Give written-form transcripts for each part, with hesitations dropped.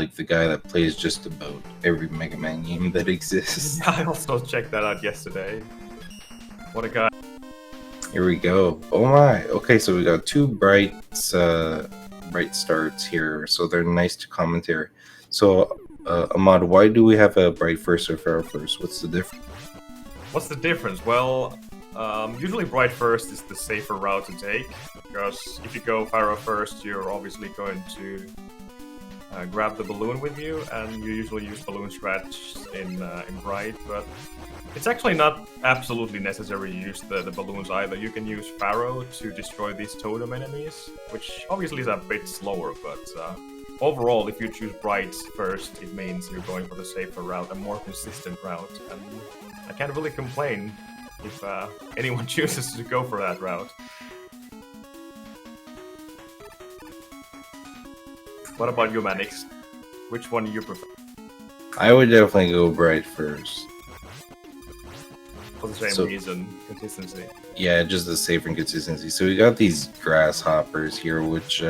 like the guy that plays just about every Mega Man game that exists. I also checked that out yesterday. What a guy. Here we go. Oh my. Okay, so we got two bright starts here, so they're nice to commentary. So, Ahmad, why do we have a bright first or Pharaoh first? What's the difference? What's the difference? Well, usually bright first is the safer route to take, because if you go Pharaoh first, you're obviously going to grab the balloon with you, and you usually use balloon stretch in bright, but it's actually not absolutely necessary to use the balloons either. You can use Pharaoh to destroy these totem enemies, which obviously is a bit slower, but overall, if you choose bright first, it means you're going for the safer route, a more consistent route, and I can't really complain if anyone chooses to go for that route. What about you, Manix? Which one do you prefer? I would definitely go bright first. For the same reason, consistency. Yeah, just the safer and consistency. So we got these grasshoppers here, which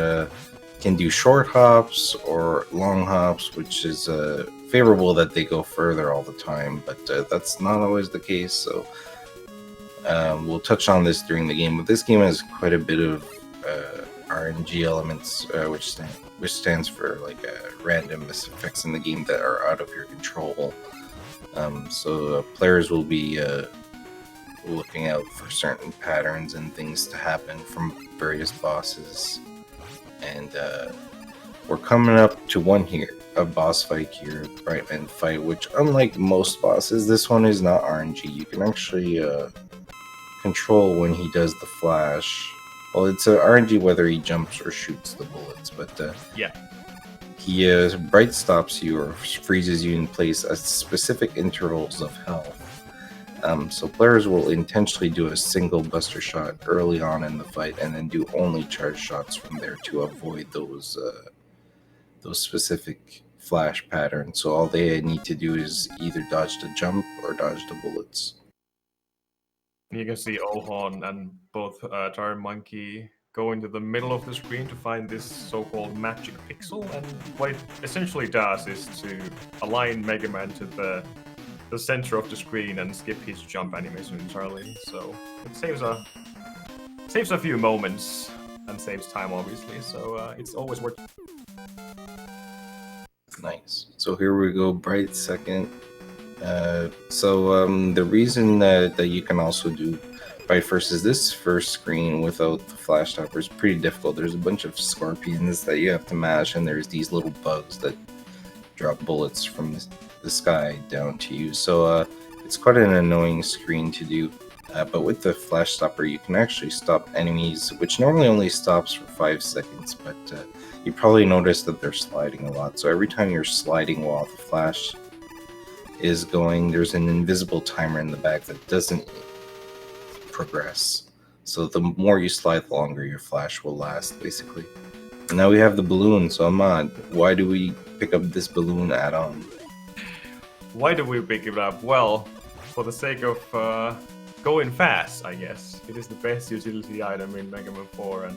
can do short hops or long hops, which is favorable that they go further all the time, but that's not always the case. So we'll touch on this during the game, but this game has quite a bit of RNG elements, which stands for like random effects in the game that are out of your control. So players will be looking out for certain patterns and things to happen from various bosses, and we're coming up to a boss fight here, Brightman fight, which unlike most bosses, this one is not RNG. You can actually control when he does the flash. Well, it's a RNG whether he jumps or shoots the bullets, but yeah, he bright stops you or freezes you in place at specific intervals of health. So players will intentionally do a single buster shot early on in the fight, and then do only charge shots from there to avoid those specific flash patterns. So all they need to do is either dodge the jump or dodge the bullets. You can see ohon and both t1redmonkey go into the middle of the screen to find this so-called magic pixel, and what it essentially does is to align Mega Man to the center of the screen and skip his jump animation entirely. So it saves a few moments and saves time, obviously. So it's always worth. Nice. So here we go, bright second. The reason that you can also do bright first is this first screen without the flash stopper is pretty difficult. There's a bunch of scorpions that you have to mash, and there's these little bugs that drop bullets from the sky down to you. So it's quite an annoying screen to do. But with the flash stopper, you can actually stop enemies, which normally only stops for 5 seconds, but you probably noticed that they're sliding a lot. So every time you're sliding while the flash is going, there's an invisible timer in the back that doesn't progress. So the more you slide, the longer your flash will last, basically. And now we have the balloon. So Ahmad, why do we pick up this balloon add-on? Why do we pick it up? Well, for the sake of going fast, I guess. It is the best utility item in Mega Man 4, and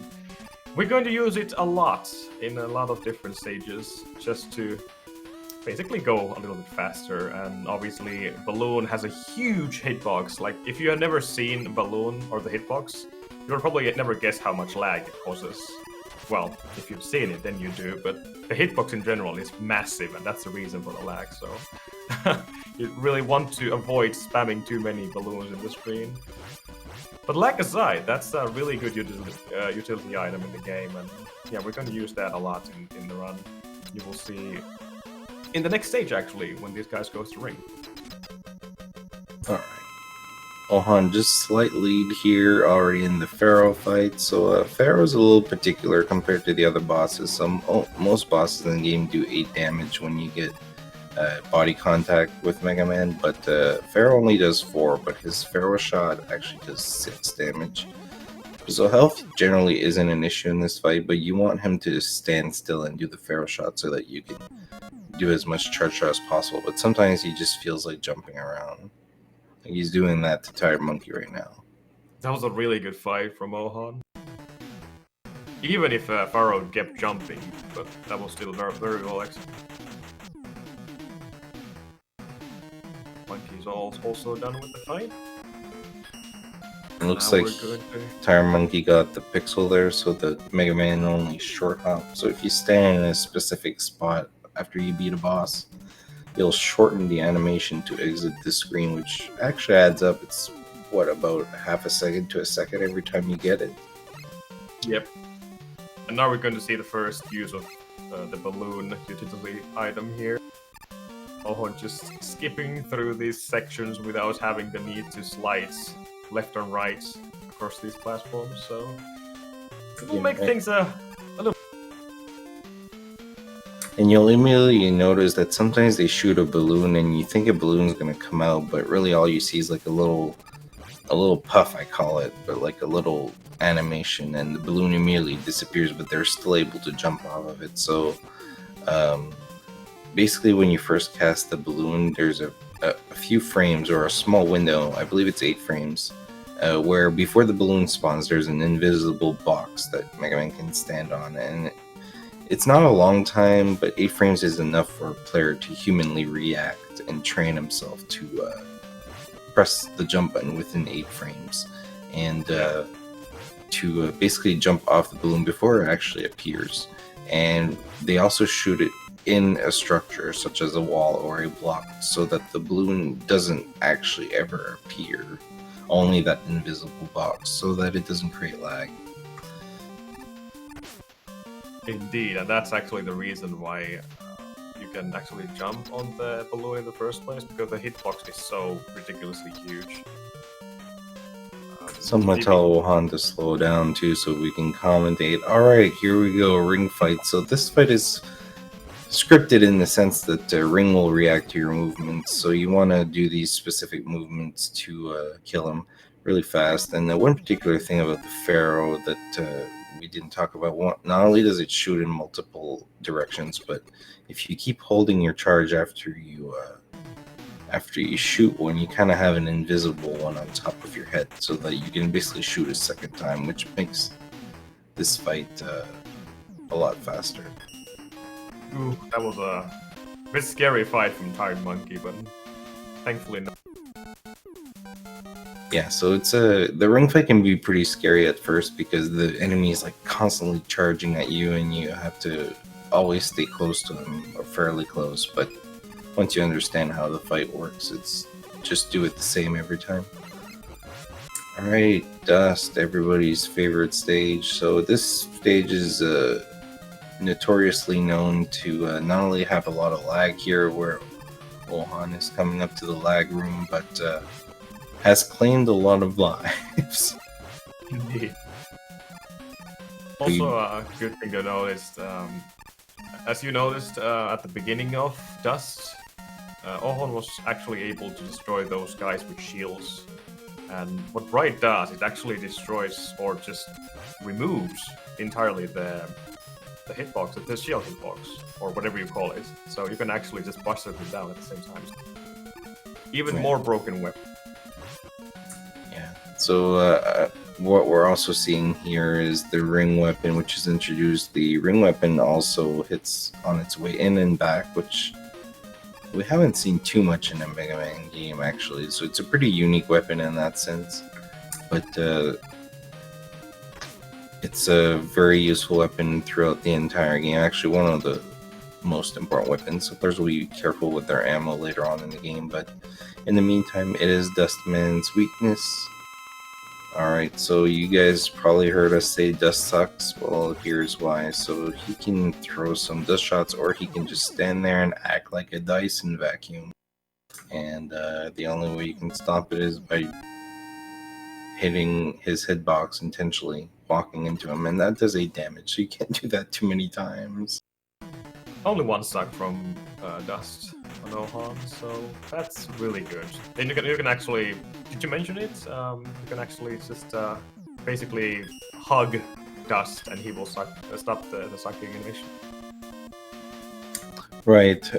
we're going to use it a lot in a lot of different stages, just to basically go a little bit faster. And obviously balloon has a huge hitbox. Like, if you have never seen balloon or the hitbox, you'll probably never guess how much lag it causes. Well, if you've seen it, then you do, but the hitbox in general is massive, and that's the reason for the lag. So you really want to avoid spamming too many balloons in the screen. But lag aside, that's a really good utility item in the game, and yeah, we're going to use that a lot in the run. You will see in the next stage, actually, when these guys go to ring. Alright. ohon, just slight lead here already in the Pharaoh fight. So Pharaoh's a little particular compared to the other bosses. Most bosses in the game do 8 damage when you get body contact with Mega Man, but Pharaoh only does 4, but his Pharaoh shot actually does 6 damage. So health generally isn't an issue in this fight, but you want him to stand still and do the Pharaoh shot so that you can do as much charge shot as possible. But sometimes he just feels like jumping around. Like he's doing that to t1redmonkey right now. That was a really good fight from ohon. Even if Pharaoh kept jumping, but that was still very, very well executed. Monkey is also done with the fight. It looks Now like we're good to... t1redmonkey got the pixel there, so the Mega Man only short hop. So if you stand in a specific spot after you beat a boss, you'll shorten the animation to exit the screen, which actually adds up. It's what, about half a second to a second every time you get it. Yep. And now we're going to see the first use of the balloon utility item here. Ohon just skipping through these sections without having the need to slide left and right across these platforms, so it will make things a little... And you'll immediately notice that sometimes they shoot a balloon and you think a balloon's gonna come out, but really all you see is like a little puff, I call it, but like a little animation, and the balloon immediately disappears, but they're still able to jump off of it. So basically when you first cast the balloon, there's a few frames or a small window, I believe it's 8 frames, where before the balloon spawns there's an invisible box that Mega Man can stand on, and it's not a long time, but 8 frames is enough for a player to humanly react and train himself to press the jump button within 8 frames, and to basically jump off the balloon before it actually appears. And they also shoot it in a structure such as a wall or a block, so that the balloon doesn't actually ever appear, only that invisible box, so that it doesn't create lag. Indeed, and that's actually the reason why you can actually jump on the balloon in the first place, because the hitbox is so ridiculously huge. Someone tell ohon to slow down too, so we can commentate. Alright, here we go, ring fight. So this fight is scripted in the sense that Ring will react to your movements, so you want to do these specific movements to kill him really fast. And the one particular thing about the Pharaoh that we didn't talk about, not only does it shoot in multiple directions, but if you keep holding your charge after you shoot one, you kind of have an invisible one on top of your head, so that you can basically shoot a second time, which makes this fight a lot faster. Ooh, that was a bit scary fight from t1redmonkey, but thankfully not. Yeah, so it's the ring fight can be pretty scary at first because the enemy is like constantly charging at you, and you have to always stay close to them, or fairly close. But once you understand how the fight works, it's just do it the same every time. Alright, Dust, everybody's favorite stage. So this stage is notoriously known to not only have a lot of lag here, where ohon is coming up to the lag room, but has claimed a lot of lives. Indeed. Also, a good thing to notice, as you noticed at the beginning of Dust, ohon was actually able to destroy those guys with shields. And what Bright does, it actually destroys or just removes entirely the hitbox, the shield hitbox, or whatever you call it. So you can actually just bust it down at the same time. Even more broken weapon. Yeah. So what we're also seeing here is the ring weapon, which is introduced. The ring weapon also hits on its way in and back, which we haven't seen too much in a Mega Man game, actually. So it's a pretty unique weapon in that sense. But it's a very useful weapon throughout the entire game. Actually, one of the most important weapons. So players will be careful with their ammo later on in the game. But in the meantime, it is Dustman's weakness. Alright, so you guys probably heard us say Dust sucks. Well, here's why. So he can throw some dust shots, or he can just stand there and act like a Dyson vacuum. And the only way you can stop it is by hitting his hitbox intentionally, walking into him, and that does 8 damage, so you can't do that too many times. Only one suck from Dust on ohon, so that's really good. And you can actually, did you mention it? You can actually just basically hug Dust, and he will stop the sucking animation. Right,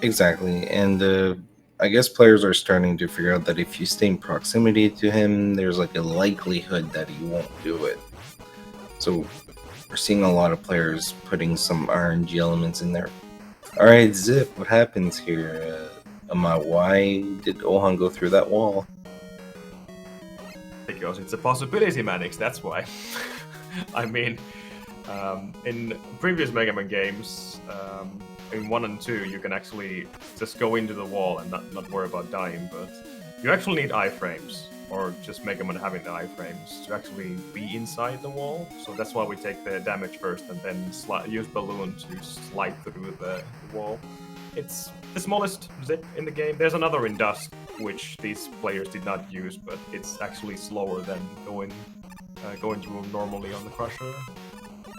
exactly, and I guess players are starting to figure out that if you stay in proximity to him, there's like a likelihood that he won't do it. So we're seeing a lot of players putting some RNG elements in there. Alright, Zip, what happens here? Why did ohon go through that wall? Because it's a possibility, Mannix, that's why. I mean, in previous Mega Man games, in 1 and 2, you can actually just go into the wall and not worry about dying, but you actually need iframes, or just Mega Man having the iframes to actually be inside the wall. So that's why we take the damage first and then use balloon to slide through the wall. It's the smallest zip in the game. There's another in Dusk, which these players did not use, but it's actually slower than going through normally on the Crusher.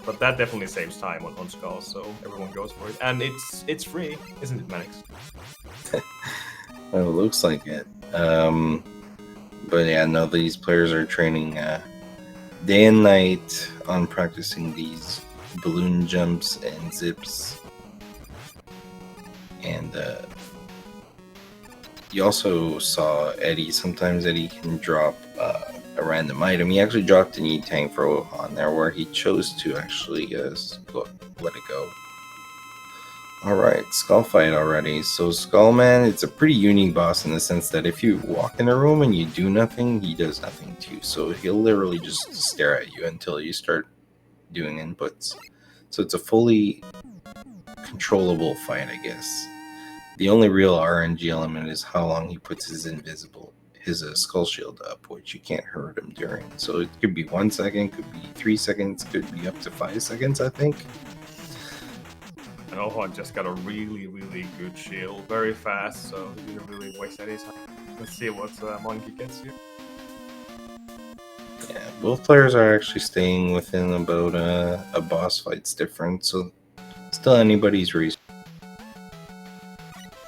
But that definitely saves time on Skulls, so everyone goes for it. And it's free, isn't it, Mannix? Well, it looks like it. But yeah, no, these players are training day and night on practicing these balloon jumps and zips. And you also saw Eddie. Sometimes Eddie can drop a random item. He actually dropped an E-Tank for ohon there, where he chose to actually let it go. Alright, Skull fight already. So Skullman, it's a pretty unique boss in the sense that if you walk in a room and you do nothing, he does nothing too. So he'll literally just stare at you until you start doing inputs. So it's a fully controllable fight, I guess. The only real RNG element is how long he puts his skull shield up, which you can't hurt him during. So it could be 1 second, could be 3 seconds, could be up to 5 seconds, I think. And ohon just got a really, really good shield, very fast, so he didn't really waste any time. Let's see what Monkey gets here. Yeah, both players are actually staying within about a boss fight's difference, so still anybody's race.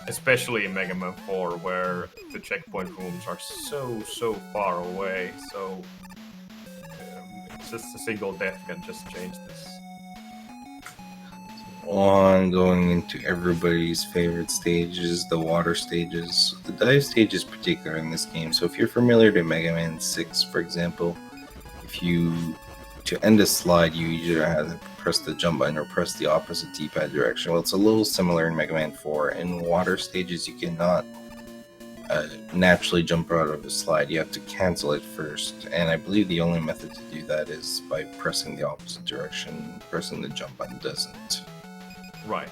Especially in Mega Man 4, where the checkpoint rooms are so far away, so it's just a single death can just change this. On going into everybody's favorite stages, the water stages. The dive stage is particular in this game, so if you're familiar to Mega Man 6, for example, to end a slide, you either have to press the jump button or press the opposite D-pad direction. Well, it's a little similar in Mega Man 4. In water stages, you cannot naturally jump out of a slide. You have to cancel it first, and I believe the only method to do that is by pressing the opposite direction. Pressing the jump button doesn't. Right.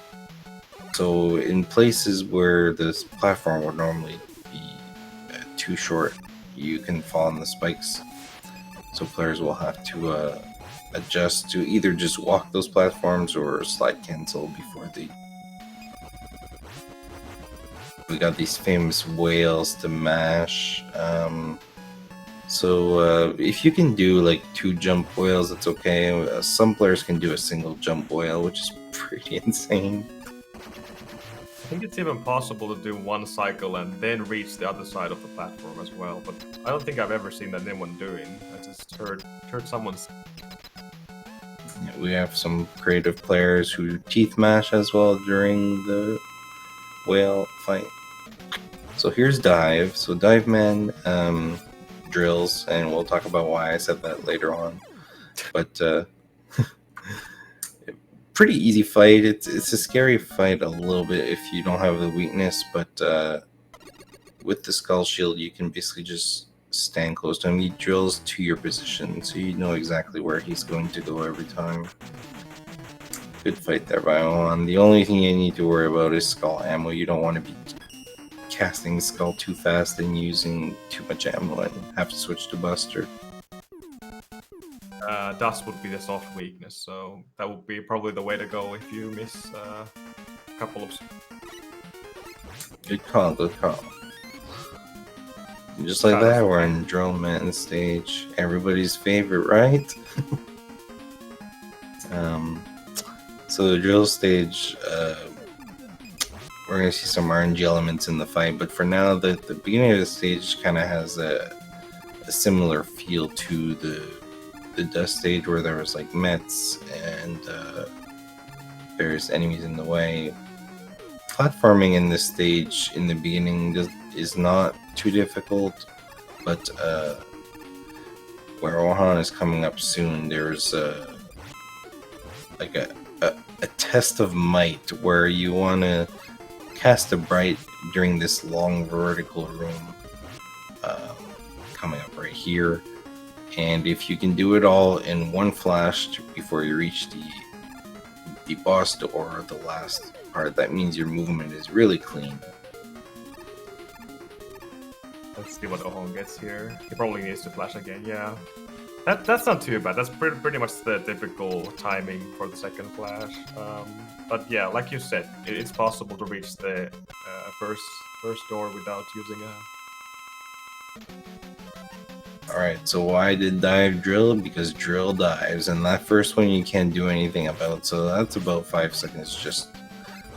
So in places where this platform would normally be too short, you can fall on the spikes. So players will have to adjust to either just walk those platforms or slide cancel before they... We got these famous whales to mash. So if you can do like 2 jump whales, that's okay. Some players can do a single jump whale, which is pretty insane. I think it's even possible to do 1 cycle and then reach the other side of the platform as well, but I don't think I've ever seen that anyone doing. I just heard someone's... Yeah, we have some creative players who teeth mash as well during the whale fight. So here's Dive. So Dive Man drills, and we'll talk about why I said that later on. But pretty easy fight. It's a scary fight a little bit if you don't have the weakness, but with the skull shield you can basically just stand close to him. He drills to your position, so you know exactly where he's going to go every time. Good fight there by ohon. The only thing you need to worry about is skull ammo. You don't want to be casting skull too fast and using too much ammo and have to switch to Buster. Dust would be the soft weakness, so that would be probably the way to go if you miss a couple of... Good call, good call. And just like that, we're in Drill Man stage. Everybody's favorite, right? So the drill stage, we're going to see some RNG elements in the fight, but for now, the beginning of the stage kind of has a similar feel to the dust stage, where there was like Mets and various enemies in the way. Platforming in this stage in the beginning is not too difficult, but where ohon is coming up soon, there's like a test of might where you want to cast a bright during this long vertical room coming up right here. And if you can do it all in one flash before you reach the boss door or the last part, that means your movement is really clean. Let's see what ohon gets here. He probably needs to flash again, yeah. That's not too bad. That's pretty much the typical timing for the second flash. But yeah, like you said, it's possible to reach the first door without using a... Alright, so why did dive drill? Because drill dives, and that first one you can't do anything about, so that's about 5 seconds just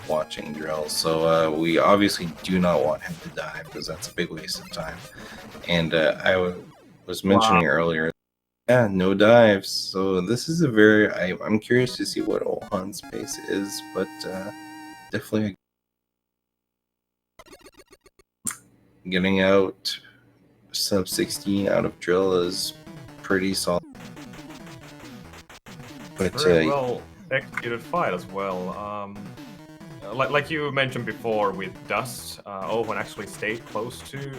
watching drill. So we obviously do not want him to dive, because that's a big waste of time. And I was mentioning earlier, yeah, no dives. So this is a very... I'm curious to see what ohon's pace is, but definitely getting out sub 16 out of drill is pretty solid. But very well executed fight as well. Like you mentioned before with Dust, ohon actually stayed close to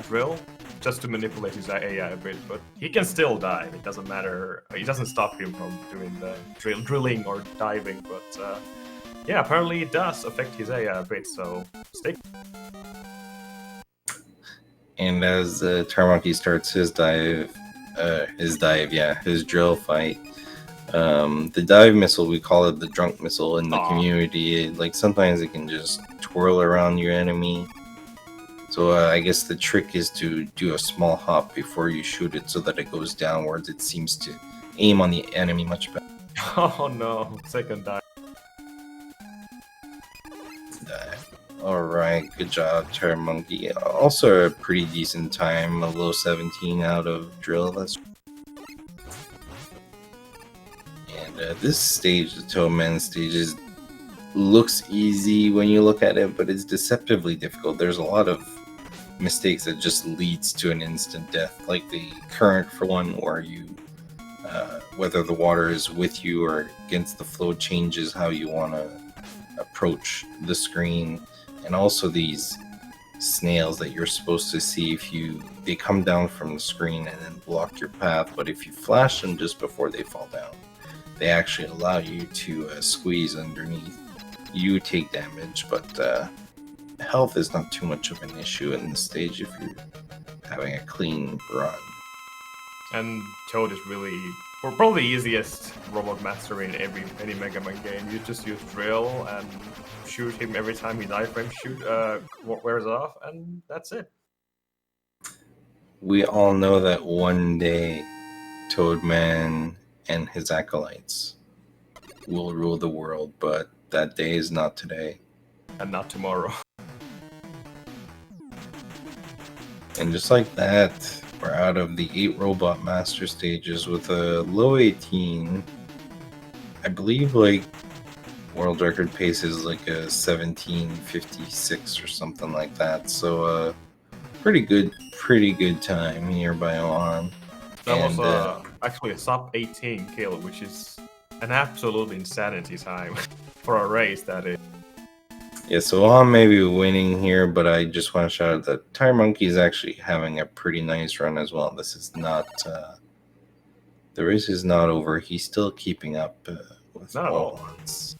drill just to manipulate his AI a bit, but he can still dive. It doesn't matter. It doesn't stop him from doing the drilling or diving. But yeah, apparently it does affect his AI a bit. So stay. And as t1redmonkey starts his drill fight, the dive missile, we call it the drunk missile in the community. Like sometimes it can just twirl around your enemy. So I guess the trick is to do a small hop before you shoot it so that it goes downwards. It seems to aim on the enemy much better. Oh no, second dive. Alright, good job, t1redmonkey. Also a pretty decent time, a low 17 out of drill. That's... And this stage, the Toadman stage, looks easy when you look at it, but it's deceptively difficult. There's a lot of mistakes that just leads to an instant death, like the current for one, where you whether the water is with you or against the flow changes how you want to approach the screen. And also these snails that you're supposed to see, they come down from the screen and then block your path, but if you flash them just before they fall down, they actually allow you to squeeze underneath. You take damage, but health is not too much of an issue in this stage if you're having a clean run. And Toad is really probably the easiest robot master in any Mega Man game. You just use drill and shoot him every time his iframe wears off, and that's it. We all know that one day Toadman and his acolytes will rule the world, but that day is not today. And not tomorrow. And just like that, we're out of the 8 robot master stages with a low 18. I believe like world record pace is like a 17:56 or something like that. So pretty good time here by ohon. That was actually a sub 18 kill, which is an absolute insanity time for a race, that is. Yeah, so ohon may be winning here, but I just want to shout out that t1redmonkey is actually having a pretty nice run as well. This is not... the race is not over. He's still keeping up with ohon's.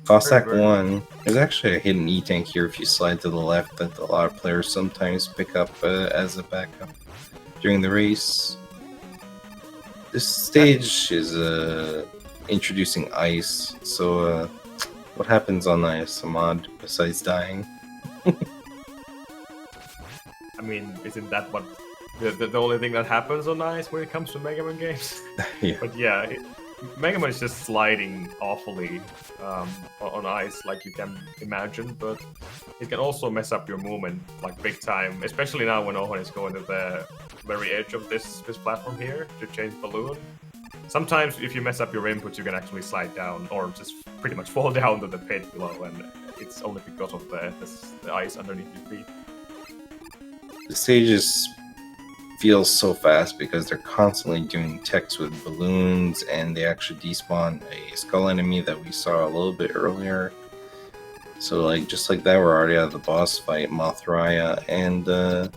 Cossack 1. There's actually a hidden E-tank here if you slide to the left that a lot of players sometimes pick up as a backup during the race. This stage is introducing ice, so... what happens on ice, Ahmad, besides dying? I mean, isn't that what the only thing that happens on ice when it comes to Mega Man games? Yeah. But yeah, Mega Man is just sliding awfully on ice, like you can imagine, but it can also mess up your movement like big time, especially now when ohon is going to the very edge of this platform here to change balloon. Sometimes if you mess up your input, you can actually slide down or just pretty much fall down to the pit below, and it's only because of the ice underneath your feet. The stages feel so fast because they're constantly doing techs with balloons, and they actually despawn a skull enemy that we saw a little bit earlier. So like just like that, we're already at the boss fight, Mothraya, and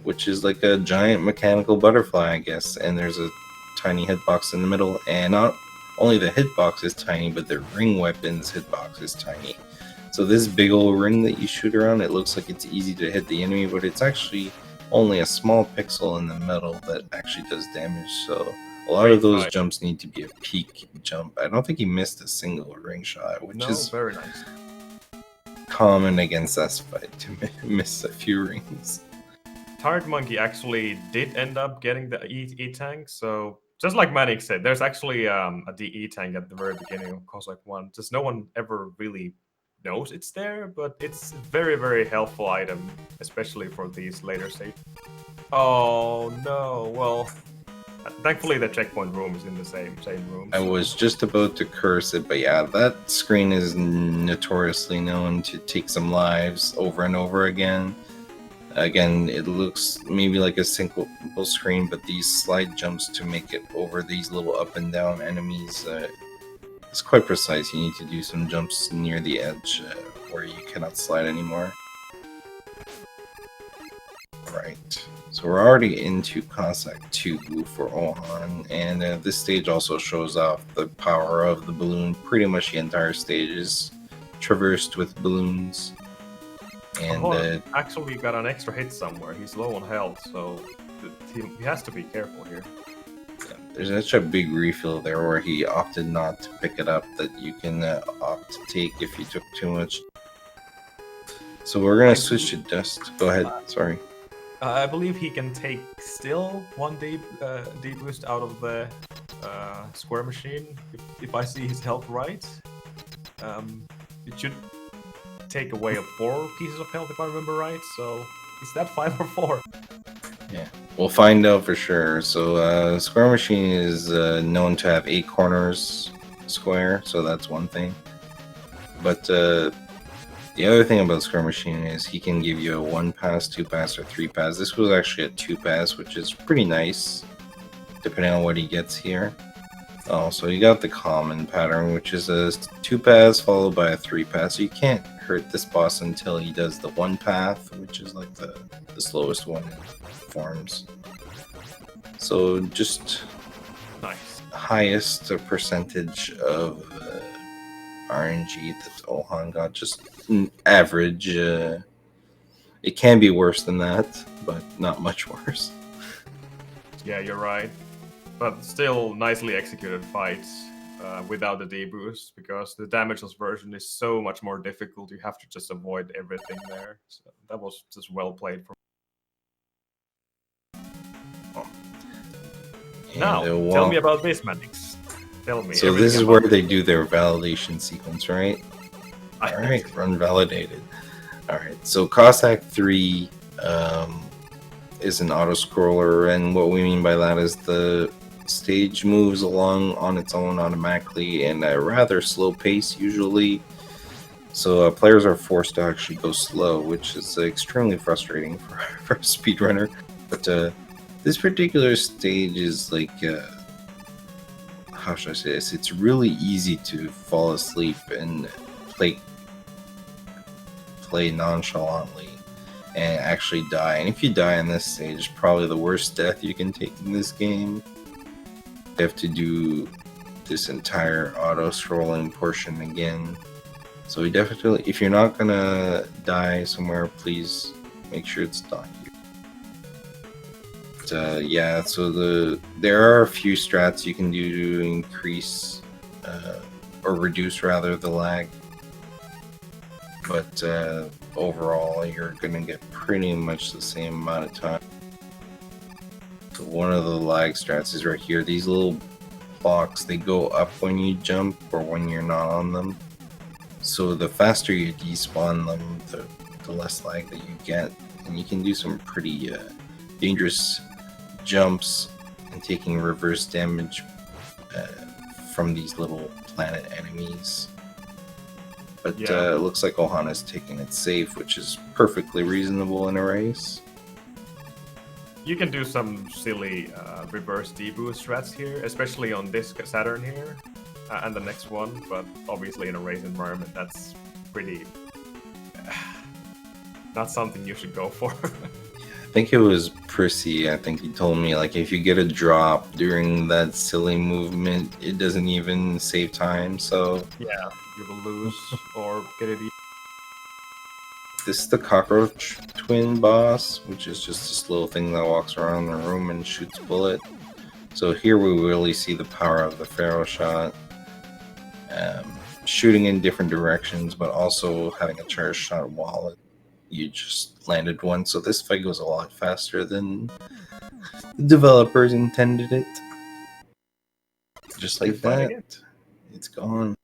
which is like a giant mechanical butterfly, I guess. And there's a tiny hitbox in the middle, and not only the hitbox is tiny, but the ring weapon's hitbox is tiny. So this big old ring that you shoot around, it looks like it's easy to hit the enemy, but it's actually only a small pixel in the middle that actually does damage. So a lot of those jumps need to be a peak jump. I don't think he missed a single ring shot, which is very nice. Common against us fight to miss a few rings. t1redmonkey actually did end up getting the E-tank, so just like Manik said, there's actually a DE tank at the very beginning of Cossack 1. Just no one ever really knows it's there, but it's a very, very helpful item, especially for these later stages. Oh no, well, thankfully the checkpoint room is in the same room. I was just about to curse it, but yeah, that screen is notoriously known to take some lives over and over again. Again, it looks maybe like a single screen, but these slide jumps to make it over these little up and down enemies, it's quite precise. You need to do some jumps near the edge where you cannot slide anymore. Right, so we're already into Cossack 2 for ohon, and this stage also shows off the power of the balloon. Pretty much the entire stage is traversed with balloons. And actually got an extra hit somewhere. He's low on health, so he has to be careful here. There's such a big refill there where he opted not to pick it up that you can opt to take if you took too much. So we're gonna switch to dust. Go ahead, sorry. I believe he can take still one D boost out of the square machine, if I see his health right. It should take away 4 pieces of health if I remember right, so is that 5 or 4? Yeah, we'll find out for sure. So square machine is known to have 8 corners square, so that's one thing. But the other thing about square machine is he can give you a 1 pass, 2 pass, or 3 pass. This was actually a 2 pass, which is pretty nice depending on what he gets here. Oh, so you got the common pattern, which is a 2 pass followed by a 3 pass. So you can't hurt this boss until he does the 1 path, which is like the slowest one in forms. So just nice. Highest percentage of RNG that ohon got, just average. It can be worse than that, but not much worse. Yeah, you're right. But still nicely executed fights without the D-boost, because the damageless version is so much more difficult. You have to just avoid everything there. So that was just well played. Now, tell me about this, Manix. Tell me. So this is where they do their validation sequence, right? Alright, run validated. Alright, so Cossack 3 is an auto-scroller, and what we mean by that is the stage moves along on its own automatically in a rather slow pace usually. So players are forced to actually go slow, which is extremely frustrating for a speedrunner. But this particular stage is like, how should I say this? It's really easy to fall asleep and play nonchalantly and actually die. And if you die in this stage, it's probably the worst death you can take in this game. You have to do this entire auto-scrolling portion again. So we definitely, if you're not gonna die somewhere, please make sure it's not here. But yeah, so there are a few strats you can do to increase or reduce rather the lag. But overall, you're gonna get pretty much the same amount of time. So one of the lag strats is right here. These little blocks, they go up when you jump or when you're not on them. So the faster you despawn them, the less lag that you get. And you can do some pretty dangerous jumps and taking reverse damage from these little planet enemies. But yeah. It looks like ohon is taking it safe, which is perfectly reasonable in a race. You can do some silly reverse D-boost strats here, especially on this Saturn here. and the next one, but obviously in a race environment, that's pretty not something you should go for. I think it was Prissy. I think he told me like if you get a drop during that silly movement, it doesn't even save time. So yeah, you will lose or get it. this is the cockroach twin boss, which is just this little thing that walks around the room and shoots bullet. So here we really see the power of the Pharaoh shot, shooting in different directions, but also having a charge shot while you just landed one. So this fight goes a lot faster than the developers intended it. Just like that, it's gone.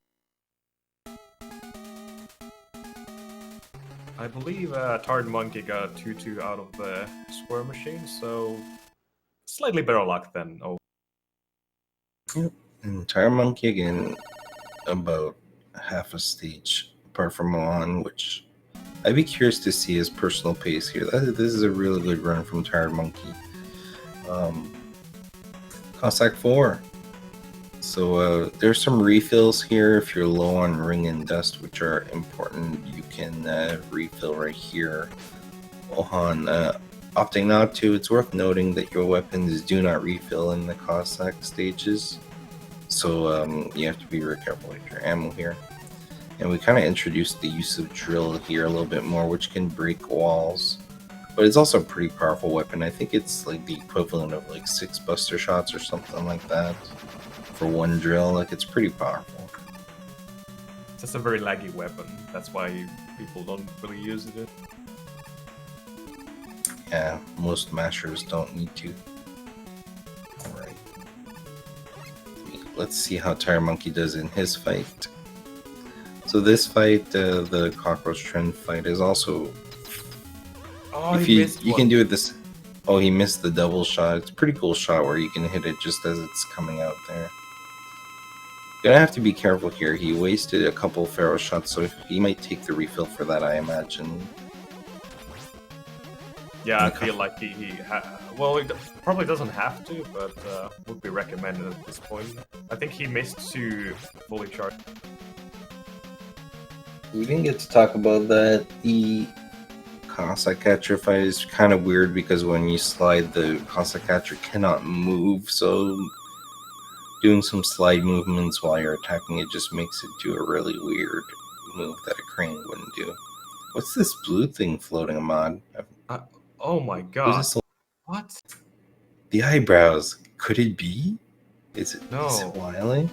I believe t1redmonkey got a 2-2 out of the square machine, so slightly better luck than Yep. And t1redmonkey again, about half a stage apart from ohon, which I'd be curious to see his personal pace here. This is a really good run from t1redmonkey. Cossack 4. So there's some refills here. If you're low on ring and dust, which are important, you can refill right here. ohon, opting not to, it's worth noting that your weapons do not refill in the Cossack stages. So you have to be very careful with your ammo here. And we kind of introduced the use of drill here a little bit more, which can break walls. But it's also a pretty powerful weapon. I think it's like the equivalent of like 6 buster shots or something like that for one drill. Like, it's pretty powerful. It's just a very laggy weapon. That's why people don't really use it. Yeah, most mashers don't need to. Alright. Let's see how t1redmonkey does in his fight. So this fight, the cockroach trend fight, is also... Oh, if you can do it this... Oh, he missed the double shot. It's a pretty cool shot where you can hit it just as it's coming out there. Gonna have to be careful here. He wasted a couple Pharaoh shots, so he might take the refill for that, I imagine. Yeah, I feel like well, he probably doesn't have to, but would be recommended at this point. I think he missed to fully charge. We didn't get to talk about that. The Cossack catcher fight is kind of weird because when you slide, the Cossack catcher cannot move, so doing some slide movements while you're attacking it just makes it do a really weird move that a crane wouldn't do. What's this blue thing floating, Ahmad? Oh my god. What? The eyebrows. Could it be? Is it, no. Is it Wily?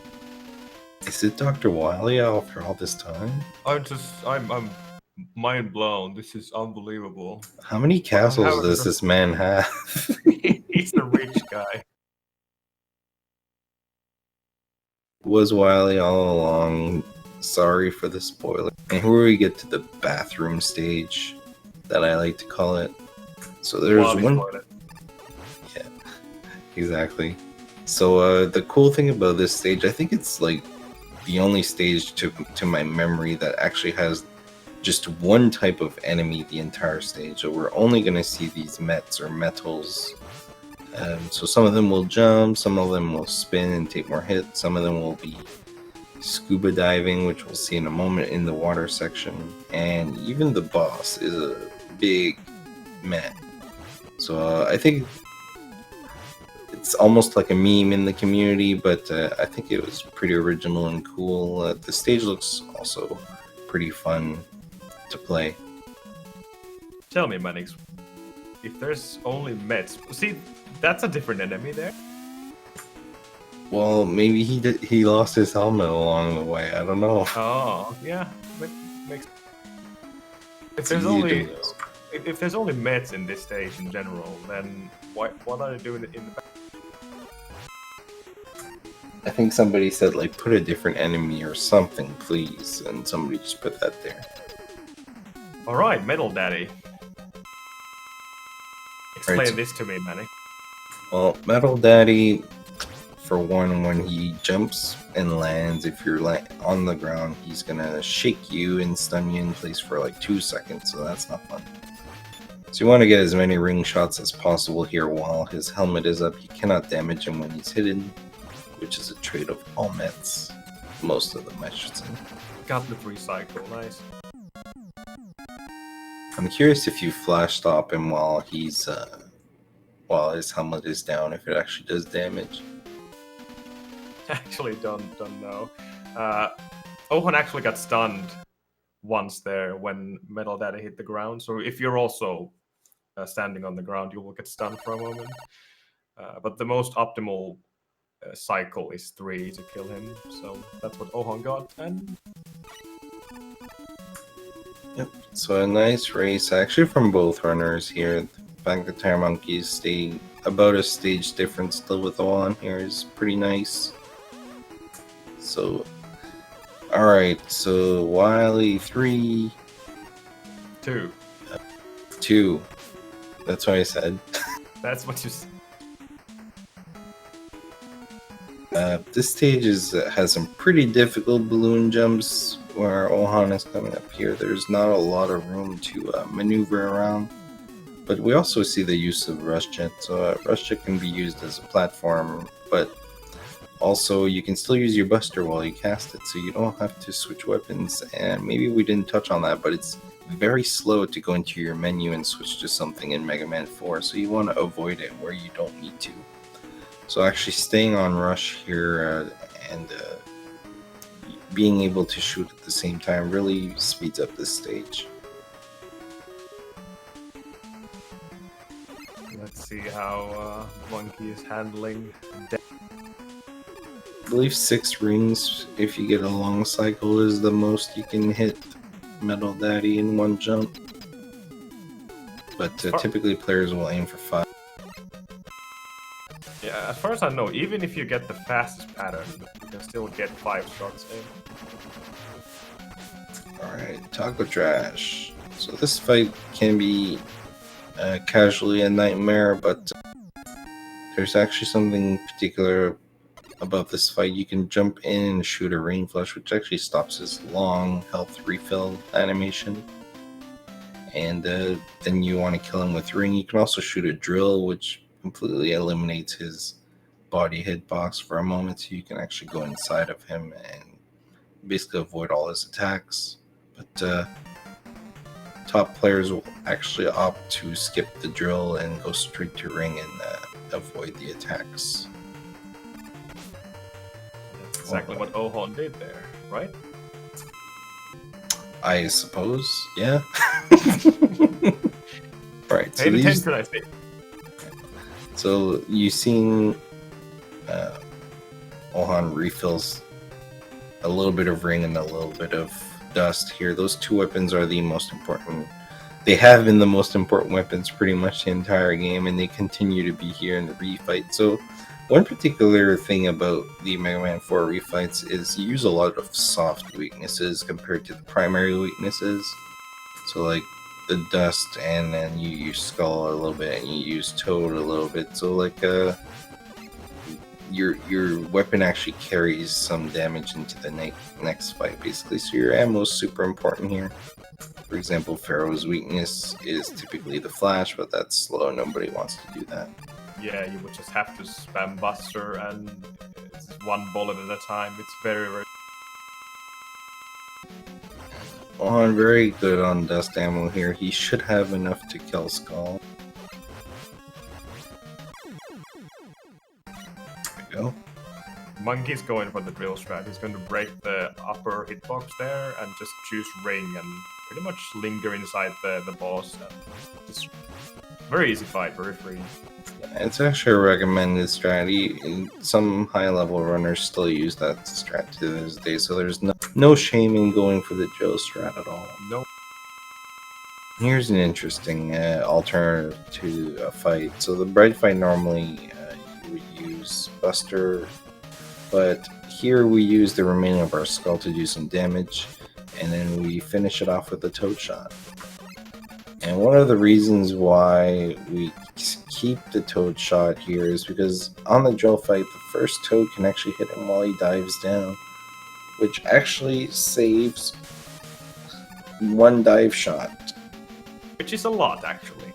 Is it Dr. Wily after all this time? I'm mind blown. This is unbelievable. How many castles does this man have? He's a rich guy. Was Wily all along. Sorry for the spoiler. And here we get to the bathroom stage, that I like to call it. So there's one... Yeah, exactly. So the cool thing about this stage, I think it's like the only stage to my memory that actually has just one type of enemy the entire stage. So we're only going to see these mets or metals. So some of them will jump, some of them will spin and take more hits, some of them will be scuba diving, which we'll see in a moment in the water section, and even the boss is a big met. So I think it's almost like a meme in the community, but I think it was pretty original and cool. The stage looks also pretty fun to play. Tell me, Manix, if there's only mets, see, that's a different enemy there. Well, maybe he lost his helmet along the way. I don't know. Oh, yeah, makes. If there's only if there's only meds in this stage in general, then what are they doing in the back? I think somebody said like put a different enemy or something, please, and somebody just put that there. All right, Metal Daddy. Explain right. This to me, Manny. Well, Metal Daddy, for one, when he jumps and lands, if you're on the ground, he's gonna shake you and stun you in place for like 2 seconds, so that's not fun. So you want to get as many ring shots as possible here while his helmet is up. You cannot damage him when he's hidden, which is a trait of all mets. most of them, I should say. Gauntlet recycle, nice. I'm curious if you flash stop him while he's while his helmet is down, if it actually does damage. Actually, don't know. Ohon actually got stunned once there when Metal Daddy hit the ground. So if you're also standing on the ground, you will get stunned for a moment. But the most optimal cycle is 3 to kill him. So that's what Ohon got. And Yep. So a nice race, actually, from both runners here. The fact that t1redmonkeys stay about a stage difference still with ohon here is pretty nice. So, all right. So Wily 3, 2. 2. That's what I said. That's what you said. This stage has some pretty difficult balloon jumps where ohon is coming up here. There's not a lot of room to maneuver around, but we also see the use of rush jet. So rush jet can be used as a platform, but also you can still use your buster while you cast it, so you don't have to switch weapons. And maybe we didn't touch on that, but it's very slow to go into your menu and switch to something in Mega Man 4, so you want to avoid it where you don't need to. So actually staying on rush here and being able to shoot at the same time really speeds up this stage. Let's see how Monkey is handling. I believe 6 rings, if you get a long cycle, is the most you can hit Metal Daddy in one jump. But typically players will aim for 5. Yeah, as far as I know, even if you get the fastest pattern, you can still get 5 shots in. Alright, Taco Trash. So this fight can be casually a nightmare, but there's actually something particular about this fight. You can jump in and shoot a rain flush, which actually stops his long health refill animation. And then you want to kill him with ring. You can also shoot a drill, which completely eliminates his body hitbox for a moment, so you can actually go inside of him and basically avoid all his attacks. But top players will actually opt to skip the drill and go straight to ring and avoid the attacks. That's exactly what Ohon did there, right? I suppose, yeah. Right. So Pay attention, I think. So you've seen ohon refills a little bit of ring and a little bit of dust here. Those 2 weapons are the most important. They have been the most important weapons pretty much the entire game, and they continue to be here in the refight. So one particular thing about the Mega Man 4 refights is you use a lot of soft weaknesses compared to the primary weaknesses. So like the dust, and then you use Skull a little bit, and you use Toad a little bit. So like your weapon actually carries some damage into the next fight, basically. So your ammo is super important here. For example, Pharaoh's weakness is typically the flash, but that's slow. Nobody wants to do that. Yeah, you would just have to spam Buster and it's 1 bullet at a time. It's very, very... ohon very good on dust ammo here. He should have enough to kill Skull. There we go. Monkey's going for the drill strat. He's going to break the upper hitbox there and just choose ring and pretty much linger inside the boss. Just very easy fight, very free. It's actually a recommended strategy. Some high-level runners still use that strat to this day, so there's no shame in going for the drill strat at all. No. Here's an interesting alternative to a fight. So the bright fight normally you would use Buster, but here we use the remaining of our Skull to do some damage, and then we finish it off with a Toad shot. And one of the reasons why we keep the Toad shot here is because on the drill fight, the first Toad can actually hit him while he dives down, which actually saves 1 dive shot. Which is a lot, actually.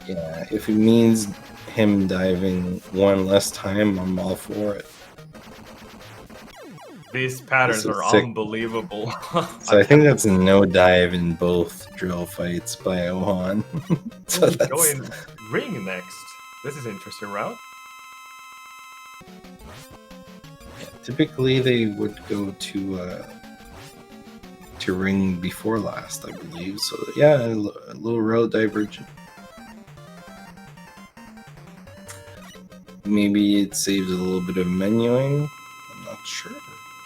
Yeah, if it means him diving 1 less time, I'm all for it. These patterns This is are sick. unbelievable. So I think that's a no dive in both drill fights by ohon. So that's going ring next. This is interesting route. typically they would go to ring before last, I believe. So yeah, a little route divergent. Maybe it saves a little bit of menuing. I'm not sure.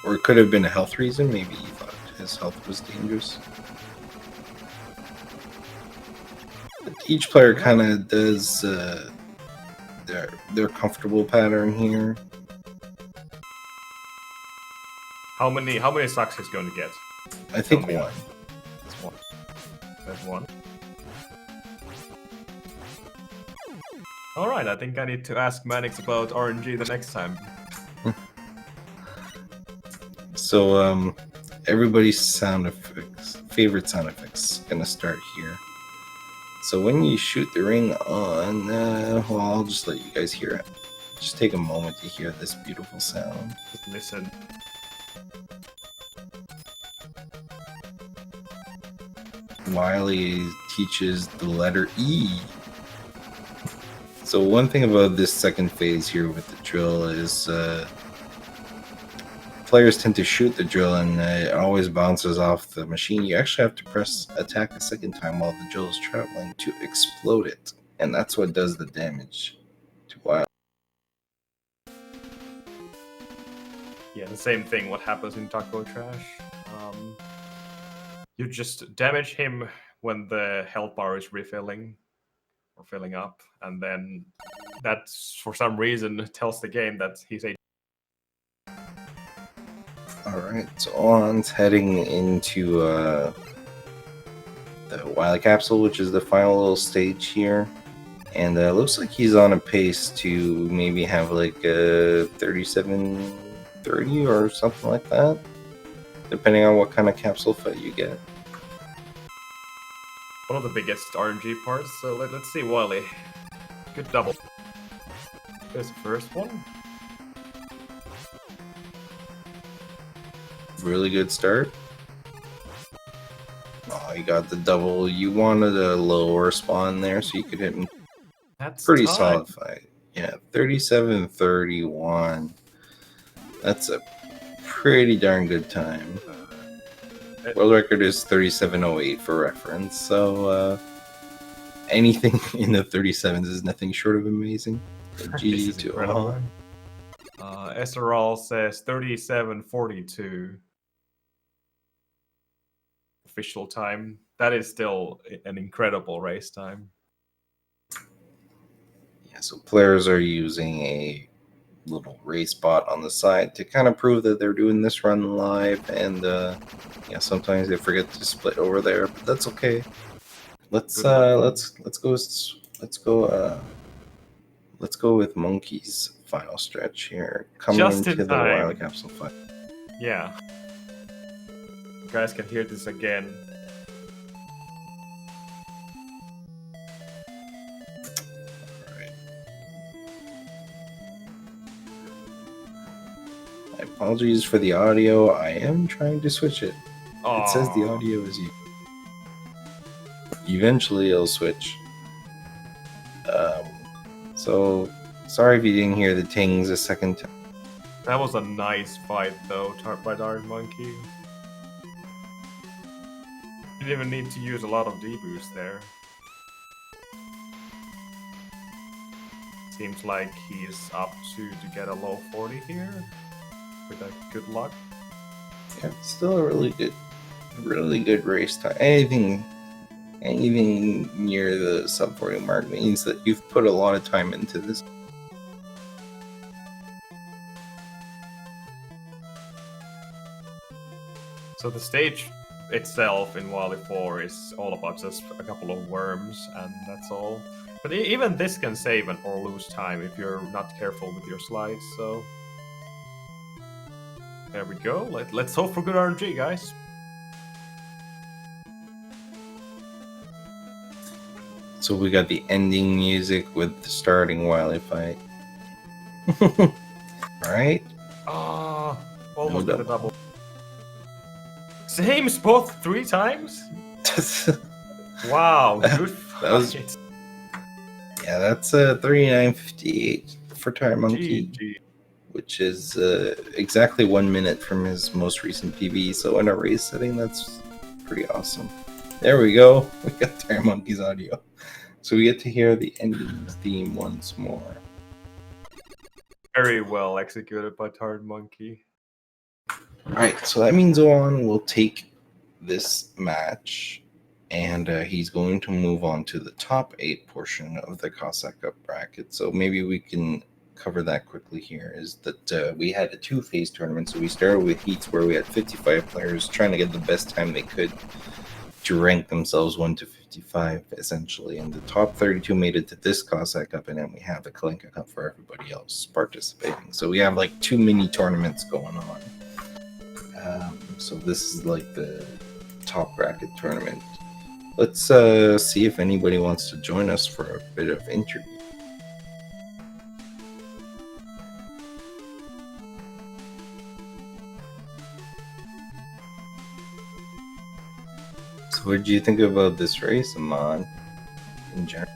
Or it could have been a health reason. Maybe he thought his health was dangerous. But each player kind of does their comfortable pattern here. How many sucks he's going to get? I think Tell me. one. That's one. That's one. Alright, I think I need to ask Mannix about RNG the next time. So everybody's favorite sound effects gonna start here. So when you shoot the ring on, well, I'll just let you guys hear it. Just take a moment to hear this beautiful sound. Just listen. Wily teaches the letter E. So one thing about this second phase here with the drill is players tend to shoot the drill and it always bounces off the machine. You actually have to press attack a second time while the drill is traveling to explode it. And that's what does the damage to Wily. Yeah, the same thing. What happens in Taco Trash? You just damage him when the health bar is refilling or filling up, and then that, for some reason, tells the game that he's a. Alright, so Ohon's heading into the Wily Capsule, which is the final little stage here. And looks like he's on a pace to maybe have like a 37-30 or something like that, depending on what kind of capsule fight you get. One of the biggest RNG parts, so let's see Wily. Good double. There's the first one. Really good start. Oh, you got the double. You wanted a lower spawn there so you could hit him. That's Pretty tied. solid fight. Yeah, 37-31. That's a pretty darn good time. World record is 37:08 for reference, so anything in the 37s is nothing short of amazing. GG to Ohon. SRL says 37:42 official time. That is still an incredible race time. Yeah, so players are using a little race bot on the side to kind of prove that they're doing this run live, and yeah, sometimes they forget to split over there, but that's okay. Let's go with Monkey's final stretch here, coming Just into in the time. Wily Capsule fight. Yeah. You guys can hear this again. Apologies for the audio. I am trying to switch it. It says the Aw. audio is you. Eventually it'll switch. So sorry if you didn't hear the tings a second time. That was a nice fight, though, by t1redmonkey. You didn't even need to use a lot of D-boost there. Seems like he's up to get a low 40 here. With a good luck. Yeah, still a really good race time. Anything near the sub 40 mark means that you've put a lot of time into this. So the stage itself in Wally 4 is all about just a couple of worms, and that's all. But even this can save or lose time if you're not careful with your slides, so... There we go. Let's hope for good RNG, guys. So we got the ending music with the starting Wily fight. Alright. Ah, Almost No with a double. Same spot 3 times? Wow, good That was- fight. Yeah, that's a 39.58 for t1redmonkey, GG. which is exactly 1 minute from his most recent PB. So in a race setting, that's pretty awesome. There we go. We got t1redmonkey's audio. So we get to hear the ending theme once more. Very well executed by t1redmonkey. Alright, so that means ohon will take this match, and he's going to move on to the top 8 portion of the Cossack Cup bracket. So maybe we can cover that quickly here, is that we had a 2-phase tournament. So we started with heats where we had 55 players trying to get the best time they could to rank themselves 1 to 55, essentially. And the top 32 made it to this Cossack Cup, and then we have the Kalinka Cup for everybody else participating. So we have like 2 mini tournaments going on. So this is like the top bracket tournament. Let's see if anybody wants to join us for a bit of interview. So what did you think about this race, Amon, in general?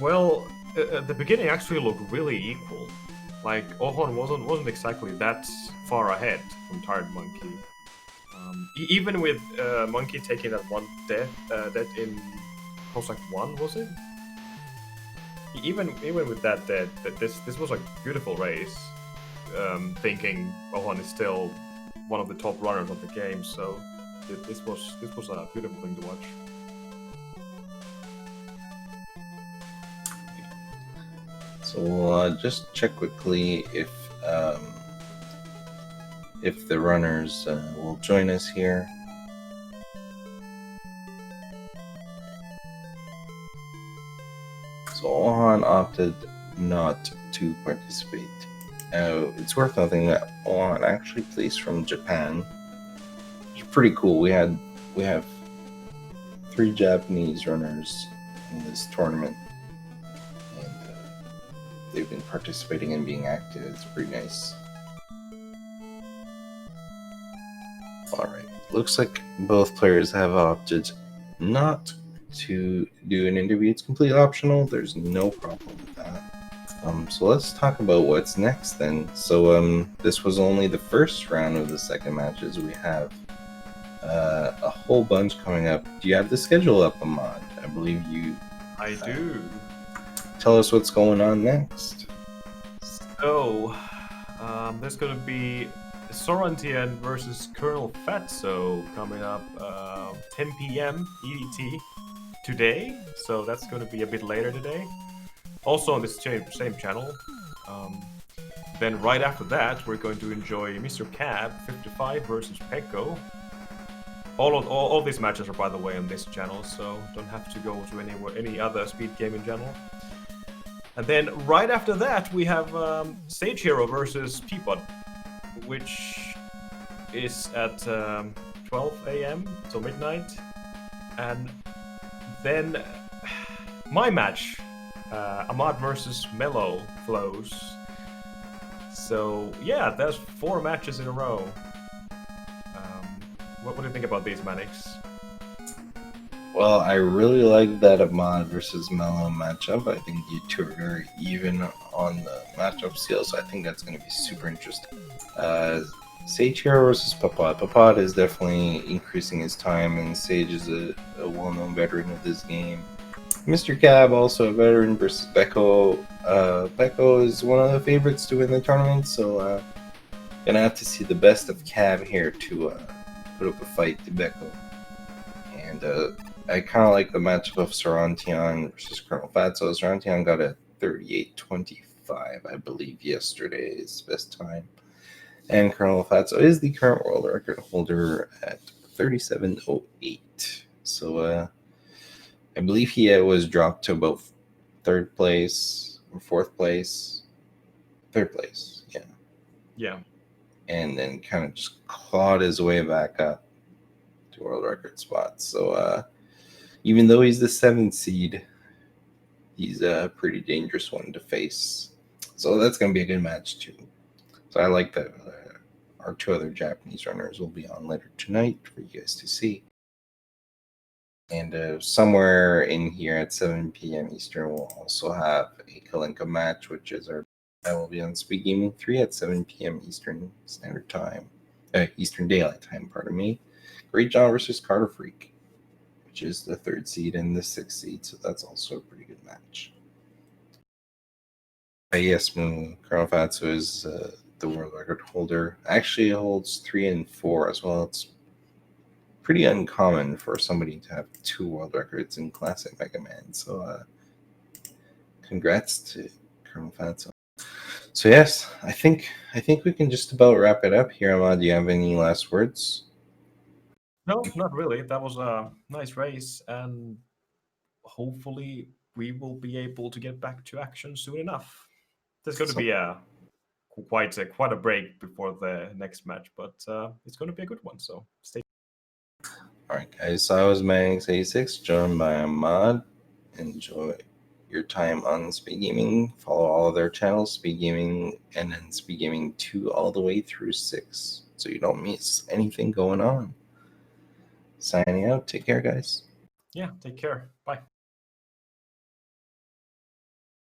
Well, the beginning actually looked really equal. Like ohon wasn't exactly that far ahead from t1redmonkey. Even with Monkey taking that one death in Cossack 1, was it? Even with that death, this was a beautiful race. Thinking ohon is still one of the top runners of the game, so this was a beautiful thing to watch. So we'll just check quickly if the runners will join us here. So ohon opted not to participate. It's worth noting that ohon actually plays from Japan. It's pretty cool. We have 3 Japanese runners in this tournament, and they've been participating and being active. It's pretty nice. Alright, looks like both players have opted not to do an interview. It's completely optional. There's no problem with that. So let's talk about what's next then. So this was only the first round of the second matches. We have a whole bunch coming up. Do you have the schedule up, Ahmad? I believe you. I do. Tell us what's going on next. So, there's gonna be Sorantian versus Colonel Fatso coming up 10 p.m. EDT today. So that's gonna be a bit later today. Also on this same channel. Then right after that, we're going to enjoy Mr. Cab 55 versus Pekko. All these matches are, by the way, on this channel, so don't have to go to any other speed gaming channel. And then right after that, we have Sage Hero versus Peapod, which is at 12 a.m. till midnight. And then my match, Ahmad versus Mellow, flows. So yeah, there's 4 matches in a row. What do you think about these, Manix? Well, I really like that Ahmad versus Mellow matchup. I think you two are very even on the matchup scale, so I think that's going to be super interesting. Sage Hero versus Papad. Papad is definitely increasing his time, and Sage is a well-known veteran of this game. Mr. Cab, also a veteran, versus Becco. Becco is one of the favorites to win the tournament, so gonna have to see the best of Cab here to put up a fight to Becco. And I kind of like the matchup of Sarantian versus Colonel Fatso. Sarantian got a 38.25, I believe, yesterday's best time. And Colonel Fatso is the current world record holder at 37.08. So I believe he was dropped to about 3rd place or 4th place. 3rd place, yeah. Yeah. And then kind of just clawed his way back up to world record spots. So even though he's the 7th seed, he's a pretty dangerous one to face. So that's going to be a good match too. So I like that our 2 other Japanese runners will be on later tonight for you guys to see. And somewhere in here at 7 p.m. Eastern, we'll also have a Kalinka match, which is our that will be on Speed Gaming 3 at 7 p.m. Eastern Standard Time, Eastern Daylight Time. Pardon me. Great John versus Carter Freak, which is the 3rd seed and the 6th seed, so that's also a pretty good match. Yes, Moon Chronofatsu is the world record holder. Actually, holds 3 and 4 as well. It's pretty uncommon for somebody to have 2 world records in Classic Mega Man. So, congrats to Chronofatsu. So yes, I think we can just about wrap it up here. Ahmad, do you have any last words? No, not really. That was a nice race, and hopefully we will be able to get back to action soon enough. There's going to be quite a break before the next match, but it's going to be a good one. So stay. All right, guys. So I was Manix86, joined by Ahmad. Enjoy your time on Speed Gaming. Follow all of their channels, Speed Gaming, and then Speed Gaming 2 all the way through 6, so you don't miss anything going on. Signing out. Take care, guys. Yeah, take care. Bye.